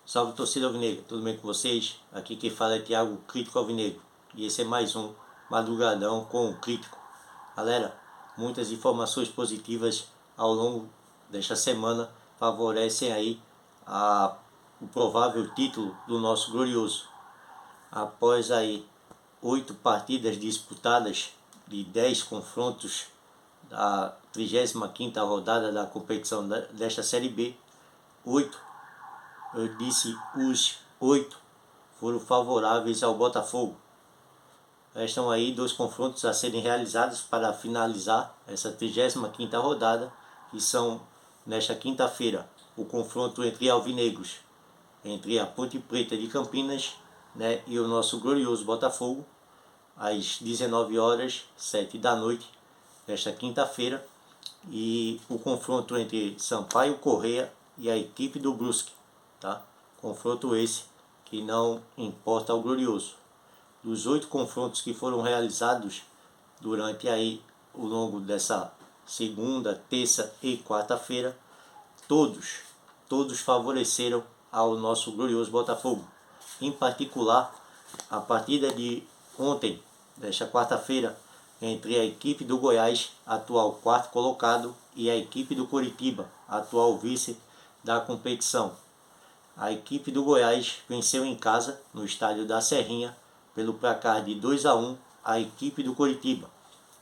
Salve, torcida alvinegra, tudo bem com vocês? Aqui quem fala é Thiago, Crítico Alvinegro, e esse é mais um Madrugadão com o Crítico. Galera, muitas informações positivas ao longo desta semana favorecem aí o provável título do nosso glorioso. Após aí 8 partidas disputadas de 10 confrontos da 35ª rodada da competição desta Série B, 8, eu disse os 8 foram favoráveis ao Botafogo. Restam aí 2 confrontos a serem realizados para finalizar essa 35ª rodada, que são nesta quinta-feira o confronto entre alvinegros, entre a Ponte Preta de Campinas, e o nosso glorioso Botafogo, às 19 horas, 7 da noite, nesta quinta-feira, e o confronto entre Sampaio Corrêa e a equipe do Brusque, tá? Confronto esse que não importa ao glorioso. Dos 8 confrontos que foram realizados durante aí o longo dessa segunda, terça e quarta-feira, todos favoreceram ao nosso glorioso Botafogo. Em particular, a partida de ontem, desta quarta-feira, entre a equipe do Goiás, atual quarto colocado, e a equipe do Coritiba, atual vice da competição. A equipe do Goiás venceu em casa, no estádio da Serrinha, pelo placar de 2-1 a equipe do Coritiba,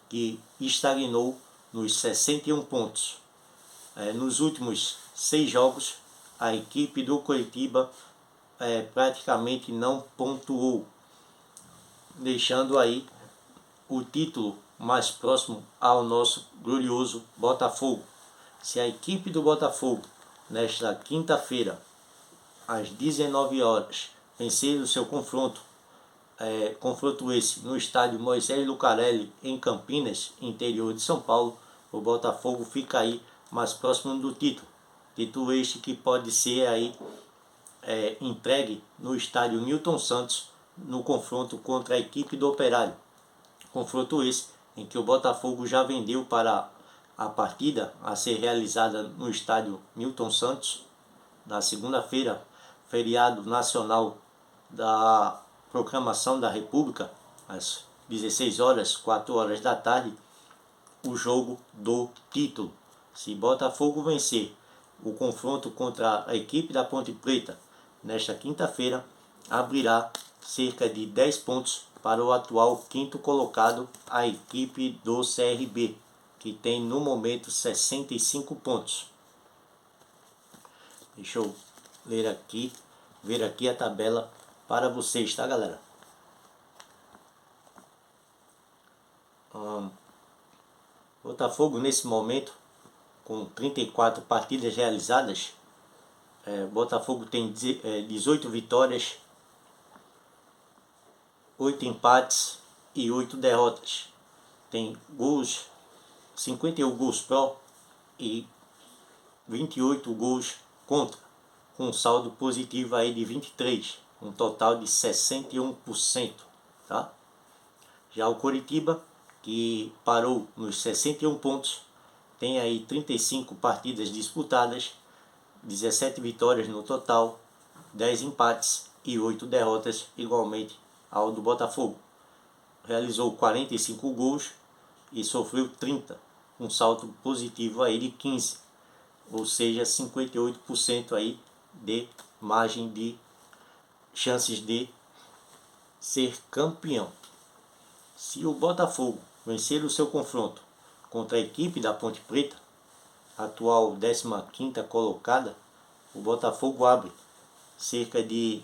que estagnou nos 61 pontos. Nos últimos 6 jogos, a equipe do Coritiba praticamente não pontuou, deixando aí o título mais próximo ao nosso glorioso Botafogo. Se a equipe do Botafogo, nesta quinta-feira, às 19 horas, vencer o seu confronto esse no estádio Moisés Lucarelli, em Campinas, interior de São Paulo, o Botafogo fica aí mais próximo do título. Título este que pode ser aí entregue no estádio Newton Santos, no confronto contra a equipe do Operário. Confronto esse em que o Botafogo já vendeu para a partida a ser realizada no estádio Newton Santos, na segunda-feira, feriado nacional da Proclamação da República, às 16 horas, 4 horas da tarde, o jogo do título. Se Botafogo vencer o confronto contra a equipe da Ponte Preta nesta quinta-feira, abrirá cerca de 10 pontos para o atual quinto colocado, a equipe do CRB, que tem no momento 65 pontos. Deixa eu ver aqui a tabela para vocês, tá, galera? Botafogo nesse momento, com 34 partidas realizadas, Botafogo tem 18 vitórias, 8 empates e 8 derrotas. Tem 51 gols pró e 28 gols contra, com um saldo positivo aí de 23, um total de 61%, tá? Já o Coritiba, que parou nos 61 pontos, tem aí 35 partidas disputadas, 17 vitórias no total, 10 empates e 8 derrotas, igualmente ao do Botafogo. Realizou 45 gols e sofreu 30, um saldo positivo aí de 15, ou seja, 58% aí de margem de chances de ser campeão. Se o Botafogo vencer o seu confronto contra a equipe da Ponte Preta, atual 15ª colocada, o Botafogo abre cerca de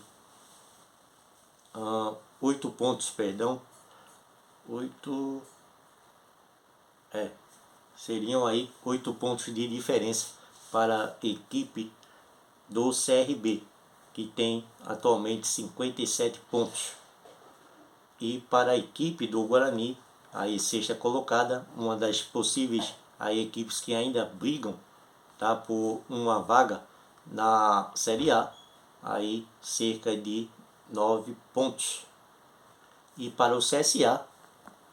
8 pontos, seriam aí 8 pontos de diferença para a equipe do CRB, que tem atualmente 57 pontos. E para a equipe do Guarani, aí sexta colocada, uma das possíveis aí equipes que ainda brigam, tá, por uma vaga na Série A, aí cerca de 9 pontos. E para o CSA,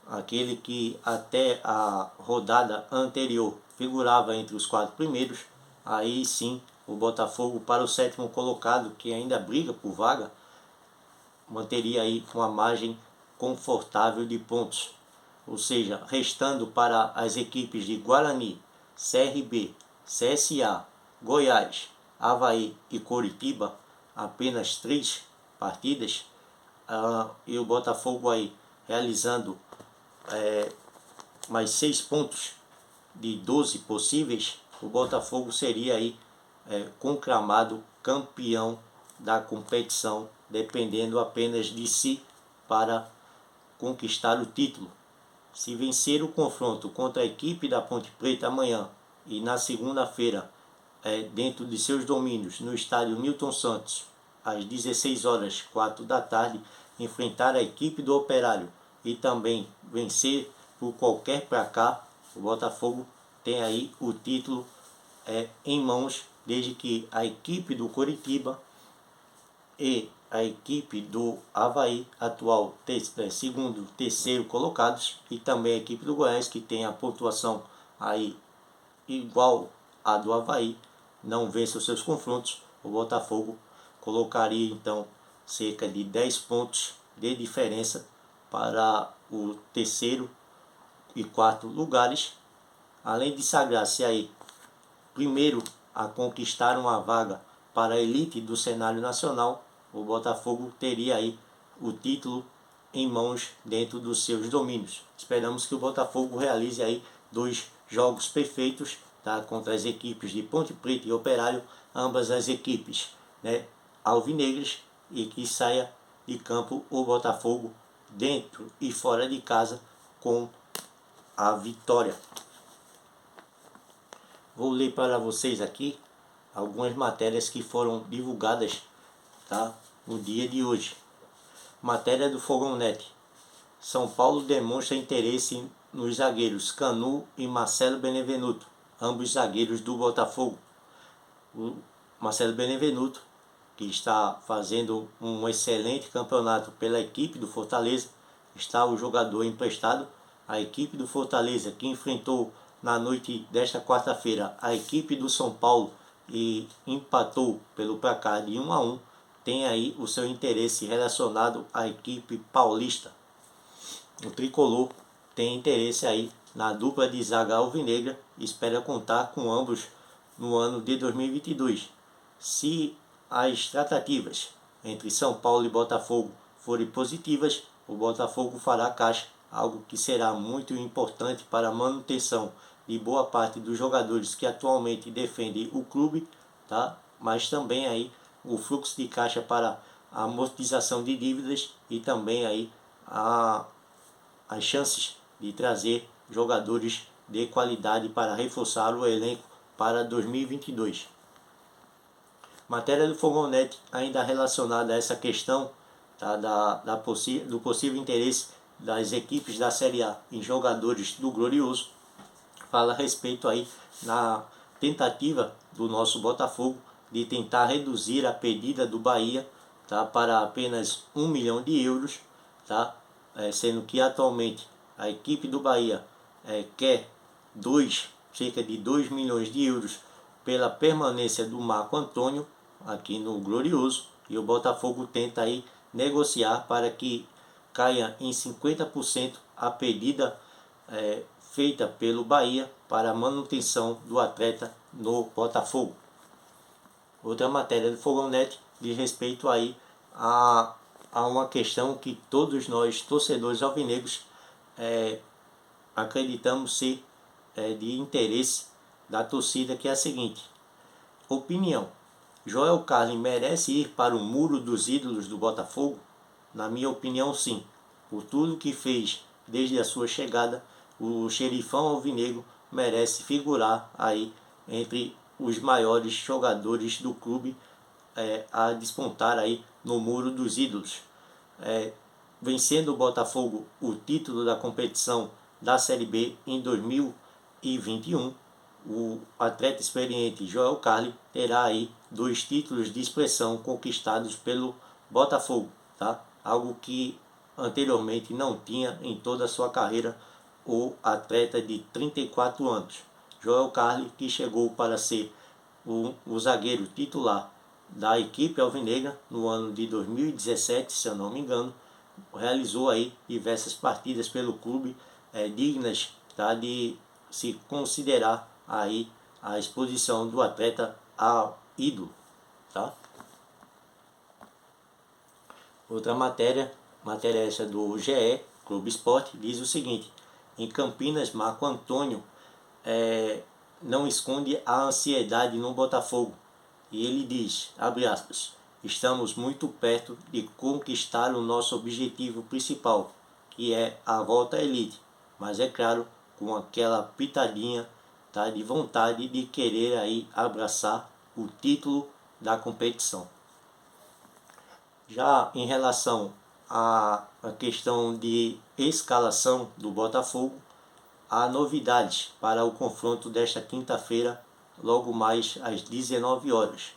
aquele que até a rodada anterior figurava entre os 4 primeiros, aí sim o Botafogo para o 7º colocado, que ainda briga por vaga, manteria aí uma margem confortável de pontos. Ou seja, restando para as equipes de Guarani, CRB, CSA, Goiás, Avaí e Coritiba apenas 3 partidas, e o Botafogo aí realizando mais 6 pontos de 12 possíveis, o Botafogo seria aí conclamado campeão da competição, dependendo apenas de si para conquistar o título. Se vencer o confronto contra a equipe da Ponte Preta amanhã e na segunda-feira, dentro de seus domínios, no estádio Newton Santos, às 16h04 da tarde, enfrentar a equipe do Operário e também vencer por qualquer placar, o Botafogo tem aí o título em mãos, desde que a equipe do Coritiba e a equipe do Avaí, atual segundo, terceiro colocados, e também a equipe do Goiás, que tem a pontuação aí igual à do Avaí, não vence os seus confrontos. O Botafogo colocaria então cerca de 10 pontos de diferença para o terceiro e quarto lugares, além de sagrar-se aí primeiro a conquistar uma vaga para a elite do cenário nacional. O Botafogo teria aí o título em mãos dentro dos seus domínios. Esperamos que o Botafogo realize aí 2 jogos perfeitos, tá, contra as equipes de Ponte Preta e Operário, ambas as equipes, alvinegras, e que saia de campo o Botafogo dentro e fora de casa com a vitória. Vou ler para vocês aqui algumas matérias que foram divulgadas, tá, no dia de hoje. Matéria do Fogão Net. São Paulo demonstra interesse nos zagueiros Canu e Marcelo Benevenuto, ambos zagueiros do Botafogo. O Marcelo Benevenuto, que está fazendo um excelente campeonato pela equipe do Fortaleza, está o jogador emprestado. A equipe do Fortaleza, que enfrentou na noite desta quarta-feira a equipe do São Paulo e empatou pelo placar de 1-1, tem aí o seu interesse relacionado à equipe paulista. O tricolor tem interesse aí na dupla de zaga alvinegra e espera contar com ambos no ano de 2022. Se as tratativas entre São Paulo e Botafogo forem positivas, o Botafogo fará caixa, algo que será muito importante para a manutenção de boa parte dos jogadores que atualmente defendem o clube, tá? Mas também aí o fluxo de caixa para a amortização de dívidas e também aí as chances de trazer jogadores de qualidade para reforçar o elenco para 2022. Matéria do Fogão Net ainda relacionada a essa questão, tá, do possível interesse das equipes da Série A em jogadores do Glorioso, fala a respeito aí na tentativa do nosso Botafogo de tentar reduzir a pedida do Bahia, tá, para apenas 1 milhão de euros, tá, sendo que atualmente a equipe do Bahia quer cerca de 2 milhões de euros pela permanência do Marco Antônio aqui no Glorioso, e o Botafogo tenta aí negociar para que caia em 50% a pedida feita pelo Bahia para a manutenção do atleta no Botafogo. Outra matéria do Fogão Net diz respeito aí a uma questão que todos nós, torcedores alvinegros, acreditamos ser de interesse da torcida, que é a seguinte: opinião: Joel Carli merece ir para o muro dos ídolos do Botafogo? Na minha opinião, sim. Por tudo que fez desde a sua chegada, o xerifão alvinegro merece figurar aí entre os maiores jogadores do clube, a despontar aí no muro dos ídolos. Vencendo o Botafogo o título da competição da Série B em 2021, o atleta experiente Joel Carli terá aí 2 títulos de expressão conquistados pelo Botafogo, tá? Algo que anteriormente não tinha em toda a sua carreira o atleta de 34 anos. Joel Carli, que chegou para ser o zagueiro titular da equipe alvinegra no ano de 2017, se eu não me engano, realizou aí diversas partidas pelo clube dignas, tá, de se considerar aí a exposição do atleta ao ídolo, tá? Outra matéria essa do GE, Clube Esporte, diz o seguinte: em Campinas, Marco Antônio não esconde a ansiedade no Botafogo. E ele diz, abre aspas, estamos muito perto de conquistar o nosso objetivo principal, que é a volta à elite, mas é claro, com aquela pitadinha, tá, de vontade de querer aí abraçar o título da competição. Já em relação à questão de escalação do Botafogo, há novidades para o confronto desta quinta-feira, logo mais às 19 horas.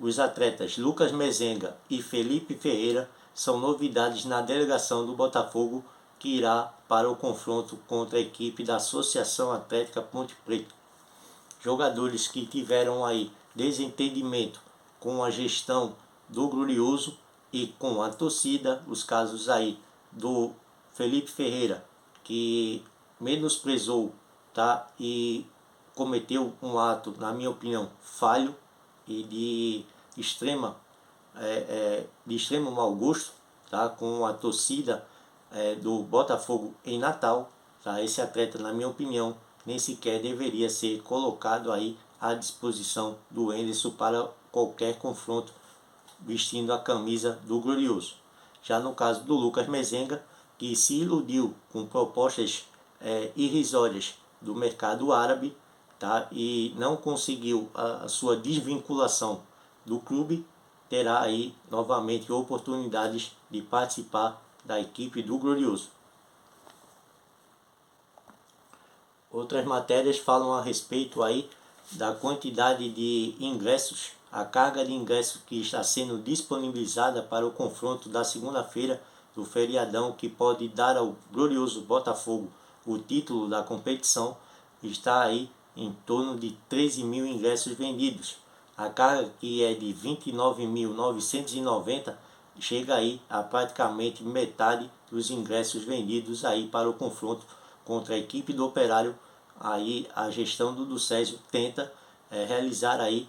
Os atletas Lucas Mezenga e Felipe Ferreira são novidades na delegação do Botafogo que irá para o confronto contra a equipe da Associação Atlética Ponte Preta. Jogadores que tiveram aí desentendimento com a gestão do Glorioso e com a torcida, os casos aí do Felipe Ferreira, que menosprezou, tá, e cometeu um ato, na minha opinião, falho e de extremo mau gosto, tá, com a torcida do Botafogo em Natal, tá? Esse atleta, na minha opinião, nem sequer deveria ser colocado aí à disposição do Enderson para qualquer confronto vestindo a camisa do Glorioso. Já no caso do Lucas Mezenga, que se iludiu com propostas irrisórias do mercado árabe, tá, e não conseguiu a sua desvinculação do clube, terá aí novamente oportunidades de participar da equipe do Glorioso. Outras matérias falam a respeito aí da quantidade de ingressos, a carga de ingressos que está sendo disponibilizada para o confronto da segunda-feira do feriadão, que pode dar ao Glorioso Botafogo o título da competição, está aí em torno de 13 mil ingressos vendidos. A carga, que é de 29.990, chega aí a praticamente metade dos ingressos vendidos aí para o confronto contra a equipe do Operário. Aí a gestão do Césio tenta realizar aí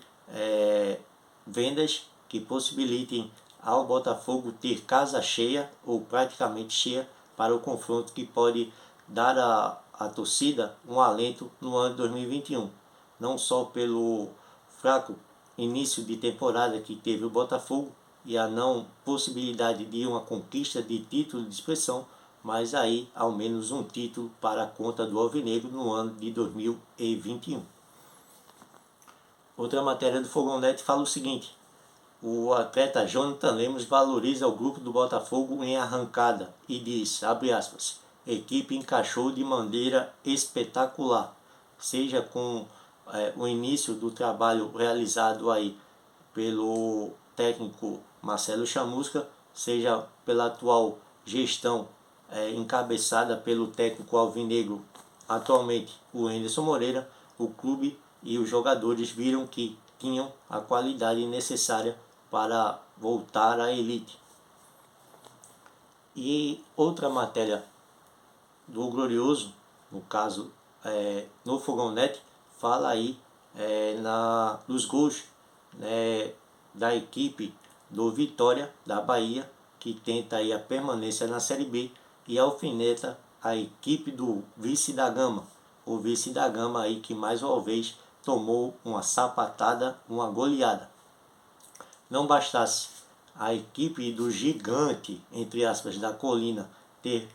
vendas que possibilitem ao Botafogo ter casa cheia ou praticamente cheia para o confronto, que pode dar à torcida um alento no ano de 2021, não só pelo fraco início de temporada que teve o Botafogo e a não possibilidade de uma conquista de título de expressão, mas aí ao menos um título para a conta do Alvinegro no ano de 2021. Outra matéria do Fogão Net fala o seguinte: o atleta Jonathan Lemos valoriza o grupo do Botafogo em arrancada e diz, abre aspas, equipe encaixou de maneira espetacular, seja com o início do trabalho realizado aí pelo técnico Marcelo Chamusca, seja pela atual gestão encabeçada pelo técnico alvinegro, atualmente o Enderson Moreira. O clube e os jogadores viram que tinham a qualidade necessária para voltar à elite. E outra matéria do Glorioso, no caso no Fogão Net, fala aí dos gols da equipe do Vitória da Bahia, que tenta aí a permanência na Série B e alfineta a equipe do Vice da Gama. O Vice da Gama aí que mais uma vez tomou uma sapatada, uma goleada. Não bastasse a equipe do gigante, entre aspas, da Colina ter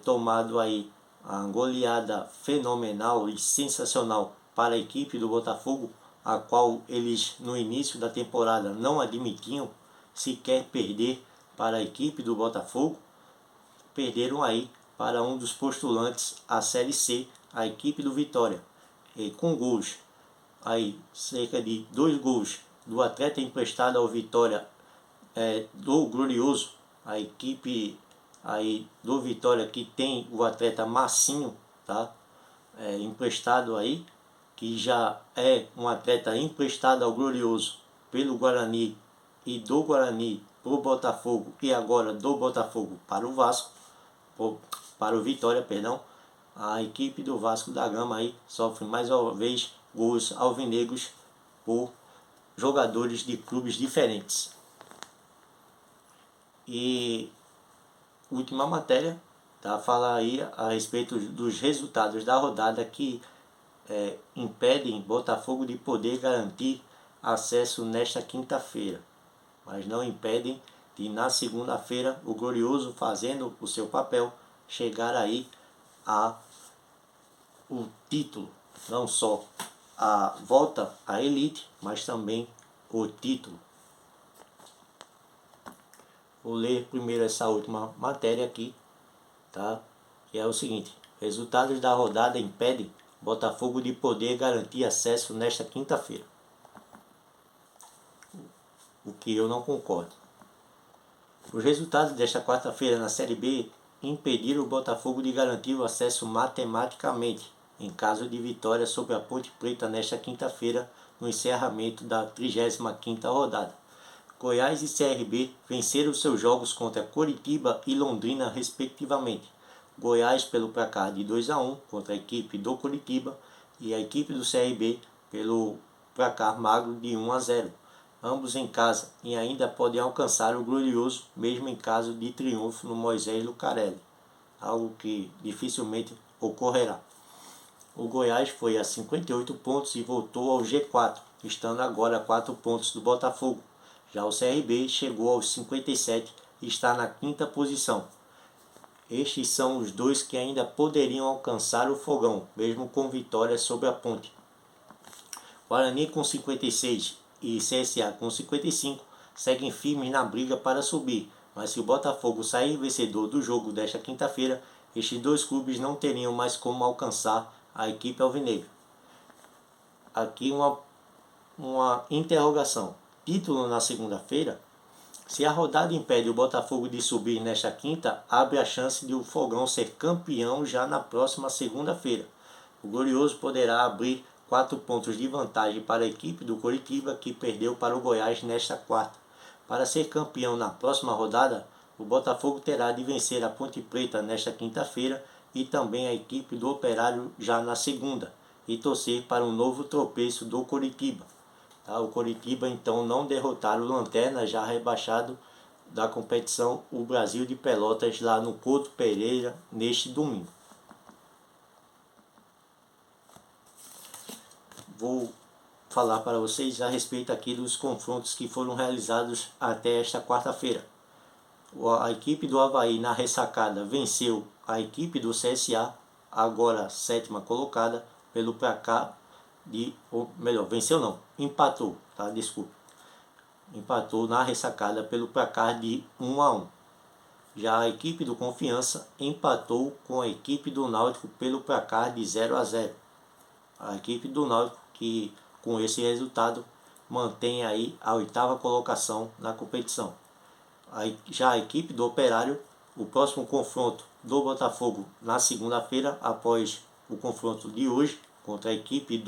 tomado aí a goleada fenomenal e sensacional para a equipe do Botafogo, a qual eles no início da temporada não admitiam sequer perder para a equipe do Botafogo, perderam aí para um dos postulantes à Série C, a equipe do Vitória, e com gols, aí cerca de 2 gols do atleta emprestado ao Vitória do Glorioso, a equipe aí do Vitória que tem o atleta Massinho, tá? Emprestado aí, que já é um atleta emprestado ao Glorioso pelo Guarani e do Guarani para o Botafogo e agora do Botafogo para o Vasco, para o Vitória, perdão. A equipe do Vasco da Gama aí sofre mais uma vez gols alvinegros por jogadores de clubes diferentes. E última matéria, tá? Fala aí a respeito dos resultados da rodada que impedem Botafogo de poder garantir acesso nesta quinta-feira, mas não impedem de na segunda-feira o Glorioso, fazendo o seu papel, chegar aí a o título, não só a volta à elite, mas também o título. Vou ler primeiro essa última matéria aqui, tá? Que é o seguinte: resultados da rodada impedem Botafogo de poder garantir acesso nesta quinta-feira. O que eu não concordo. Os resultados desta quarta-feira na Série B impediram o Botafogo de garantir o acesso matematicamente, em caso de vitória sobre a Ponte Preta nesta quinta-feira, no encerramento da 35ª rodada. Goiás e CRB venceram seus jogos contra Coritiba e Londrina, respectivamente. Goiás pelo placar de 2-1 contra a equipe do Coritiba e a equipe do CRB pelo placar magro de 1-0. Ambos em casa e ainda podem alcançar o Glorioso, mesmo em caso de triunfo no Moisés Lucarelli, algo que dificilmente ocorrerá. O Goiás foi a 58 pontos e voltou ao G4, estando agora a 4 pontos do Botafogo. Já o CRB chegou aos 57 e está na 5ª posição. Estes são os dois que ainda poderiam alcançar o Fogão, mesmo com vitória sobre a Ponte. Guarani com 56 e CSA com 55 seguem firmes na briga para subir, mas se o Botafogo sair vencedor do jogo desta quinta-feira, estes dois clubes não teriam mais como alcançar a equipe alvinegra. Aqui uma interrogação: título na segunda-feira? Se a rodada impede o Botafogo de subir nesta quinta, abre a chance de o Fogão ser campeão já na próxima segunda-feira. O Glorioso poderá abrir 4 pontos de vantagem para a equipe do Coritiba, que perdeu para o Goiás nesta quarta. Para ser campeão na próxima rodada, o Botafogo terá de vencer a Ponte Preta nesta quinta-feira e também a equipe do Operário já na segunda, e torcer para um novo tropeço do Coritiba. O Coritiba então não derrotar o Lanterna, já rebaixado da competição, o Brasil de Pelotas, lá no Couto Pereira, neste domingo. Vou falar para vocês a respeito aqui dos confrontos que foram realizados até esta quarta-feira. A equipe do Avaí na ressacada venceu a equipe do CSA, agora 7ª colocada, pelo placar empatou, empatou na ressacada pelo placar de 1-1. Já a equipe do Confiança empatou com a equipe do Náutico pelo placar de 0-0. A equipe do Náutico, que com esse resultado mantém aí a 8ª colocação na competição. Já a equipe do Operário, o próximo confronto do Botafogo na segunda-feira, após o confronto de hoje contra a equipe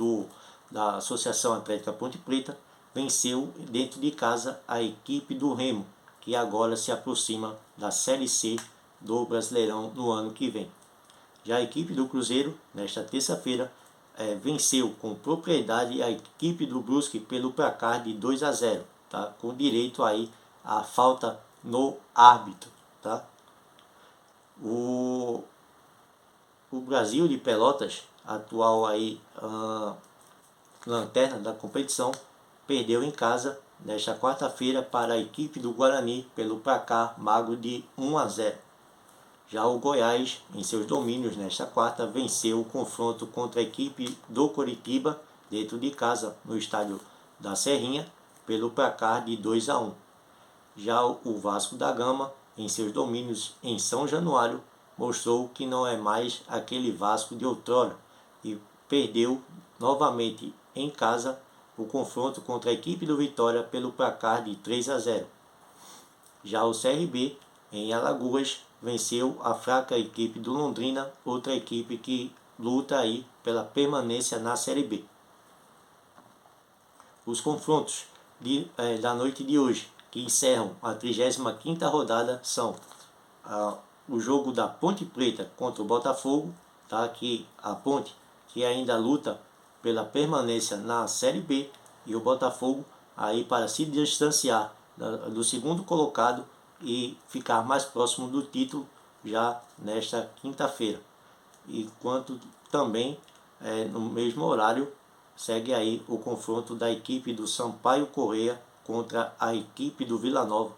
da Associação Atlética Ponte Preta, venceu dentro de casa a equipe do Remo, que agora se aproxima da Série C do Brasileirão no ano que vem. Já a equipe do Cruzeiro, nesta terça-feira, venceu com propriedade a equipe do Brusque pelo placar de 2-0, tá? Com direito aí a falta no árbitro. Tá? O Brasil de Pelotas, atual aí lanterna da competição, perdeu em casa nesta quarta-feira para a equipe do Guarani pelo placar magro de 1-0. Já o Goiás, em seus domínios nesta quarta, venceu o confronto contra a equipe do Coritiba dentro de casa, no estádio da Serrinha, pelo placar de 2-1. Já o Vasco da Gama, em seus domínios em São Januário, mostrou que não é mais aquele Vasco de outrora e perdeu novamente em casa o confronto contra a equipe do Vitória pelo placar de 3-0. Já o CRB, em Alagoas, venceu a fraca equipe do Londrina, outra equipe que luta aí pela permanência na Série B. os confrontos da noite de hoje, que encerram a 35ª rodada, são o jogo da Ponte Preta contra o Botafogo, tá? Que a Ponte, que ainda luta pela permanência na Série B, e o Botafogo aí para se distanciar do segundo colocado e ficar mais próximo do título já nesta quinta-feira. Enquanto também no mesmo horário segue aí o confronto da equipe do Sampaio Corrêa contra a equipe do Vila Nova.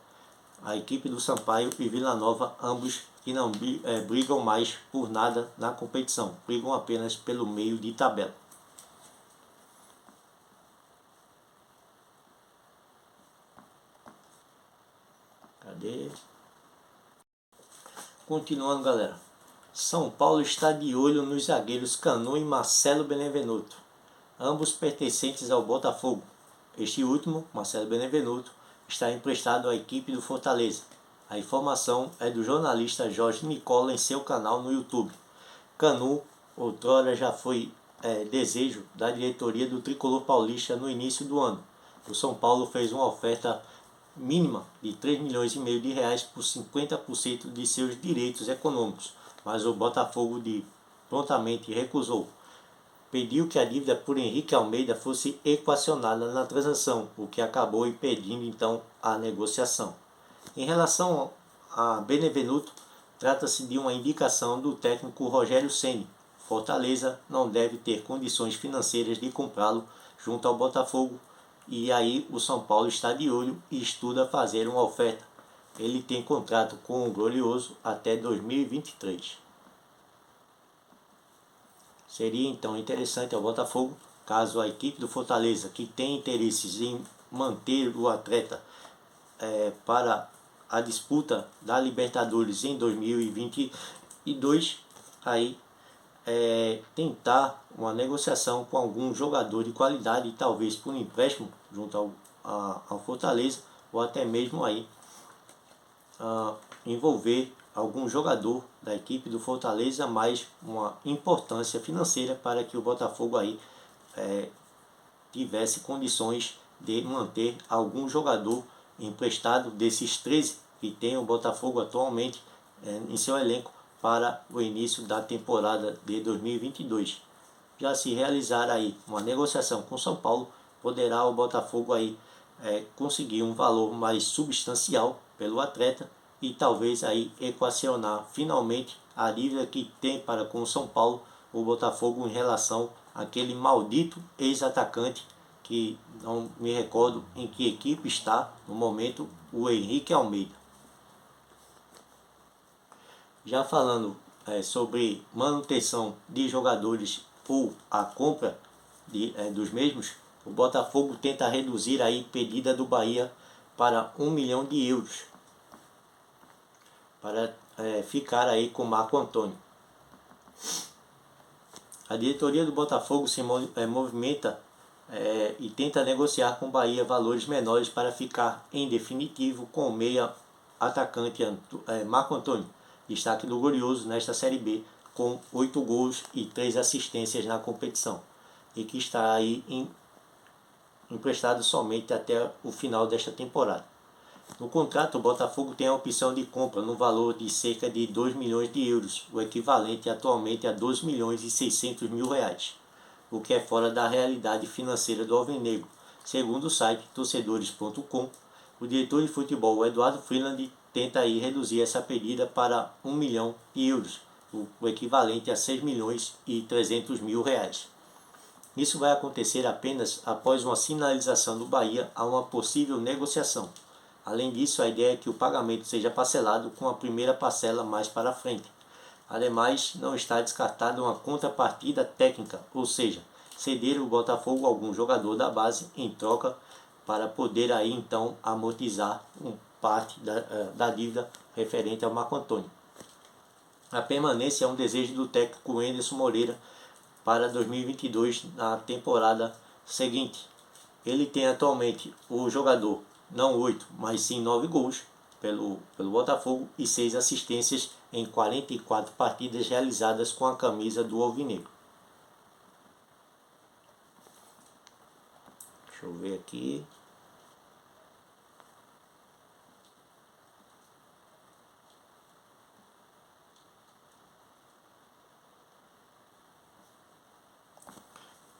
A equipe do Sampaio e Vila Nova, ambos que não brigam mais por nada na competição, brigam apenas pelo meio de tabela. Cadê? Continuando, galera. São Paulo está de olho nos zagueiros Canu e Marcelo Benevenuto, ambos pertencentes ao Botafogo. Este último, Marcelo Benevenuto, está emprestado à equipe do Fortaleza. A informação é do jornalista Jorge Nicola em seu canal no YouTube. Canu, outrora, já foi desejo da diretoria do Tricolor Paulista no início do ano. O São Paulo fez uma oferta mínima de 3,5 milhões de reais por 50% de seus direitos econômicos, mas o Botafogo prontamente recusou. Pediu que a dívida por Henrique Almeida fosse equacionada na transação, o que acabou impedindo então a negociação. Em relação a Benevenuto, trata-se de uma indicação do técnico Rogério Ceni. Fortaleza não deve ter condições financeiras de comprá-lo junto ao Botafogo, e aí o São Paulo está de olho e estuda fazer uma oferta. Ele tem contrato com o Glorioso até 2023. Seria então interessante ao Botafogo, caso a equipe do Fortaleza, que tem interesses em manter o atleta para a disputa da Libertadores em 2022, aí tentar uma negociação com algum jogador de qualidade, talvez por um empréstimo junto ao Fortaleza, ou até mesmo aí envolver algum jogador da equipe do Fortaleza, mais uma importância financeira para que o Botafogo aí tivesse condições de manter algum jogador emprestado desses 13 que tem o Botafogo atualmente em seu elenco para o início da temporada de 2022. Já se realizar aí uma negociação com São Paulo, poderá o Botafogo aí conseguir um valor mais substancial pelo atleta e talvez aí equacionar finalmente a dívida que tem para com o São Paulo, o Botafogo, em relação àquele maldito ex-atacante que não me recordo em que equipe está no momento, o Henrique Almeida. Já falando sobre manutenção de jogadores ou a compra dos mesmos, o Botafogo tenta reduzir a pedida do Bahia para 1 milhão de euros para ficar aí com Marco Antônio. A diretoria do Botafogo se movimenta e tenta negociar com o Bahia valores menores para ficar em definitivo com o meia atacante Marco Antônio, destaque do Glorioso nesta Série B, com 8 gols e 3 assistências na competição, e que está aí emprestado somente até o final desta temporada. No contrato, o Botafogo tem a opção de compra no valor de cerca de 2 milhões de euros, o equivalente atualmente a 2 milhões e 600 mil reais, o que é fora da realidade financeira do alvinegro. Segundo o site torcedores.com, o diretor de futebol Eduardo Freeland tenta aí reduzir essa pedida para 1 milhão de euros, o equivalente a 6 milhões e 300 mil reais. Isso vai acontecer apenas após uma sinalização do Bahia a uma possível negociação. Além disso, a ideia é que o pagamento seja parcelado com a primeira parcela mais para frente. Ademais, não está descartada uma contrapartida técnica, ou seja, ceder o Botafogo a algum jogador da base em troca para poder aí então amortizar parte da dívida referente ao Marco Antônio. A permanência é um desejo do técnico Anderson Moreira para 2022 na temporada seguinte. Ele tem atualmente o jogador não 8, mas sim 9 gols pelo Botafogo e 6 assistências em 44 partidas realizadas com a camisa do alvinegro. Deixa eu ver aqui.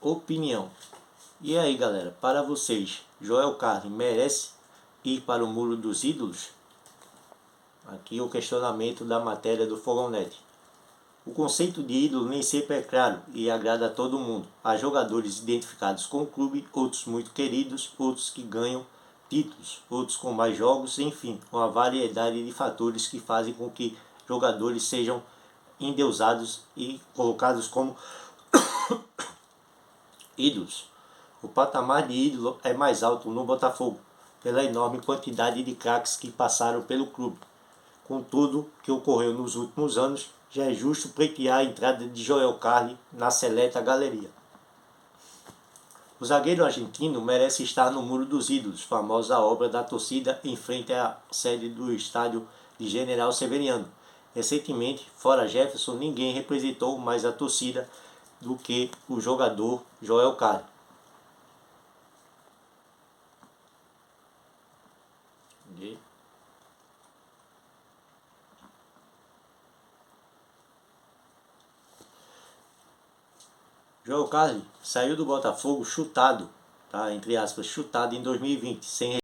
Opinião. E aí, galera, para vocês, Joel Carli merece ir para o Muro dos Ídolos? Aqui o questionamento da matéria do Fogão.net. O conceito de ídolo nem sempre é claro e agrada a todo mundo. Há jogadores identificados com o clube, outros muito queridos, outros que ganham títulos, outros com mais jogos, enfim, uma variedade de fatores que fazem com que jogadores sejam endeusados e colocados como ídolos. O patamar de ídolo é mais alto no Botafogo, pela enorme quantidade de craques que passaram pelo clube. Com tudo que ocorreu nos últimos anos, já é justo pleitear a entrada de Joel Carli na seleta galeria. O zagueiro argentino merece estar no Muro dos Ídolos, famosa obra da torcida em frente à sede do estádio de General Severiano. Recentemente, fora Jefferson, ninguém representou mais a torcida do que o jogador Joel Carli. Joel Carli saiu do Botafogo chutado, tá? Entre aspas, chutado em 2020, sem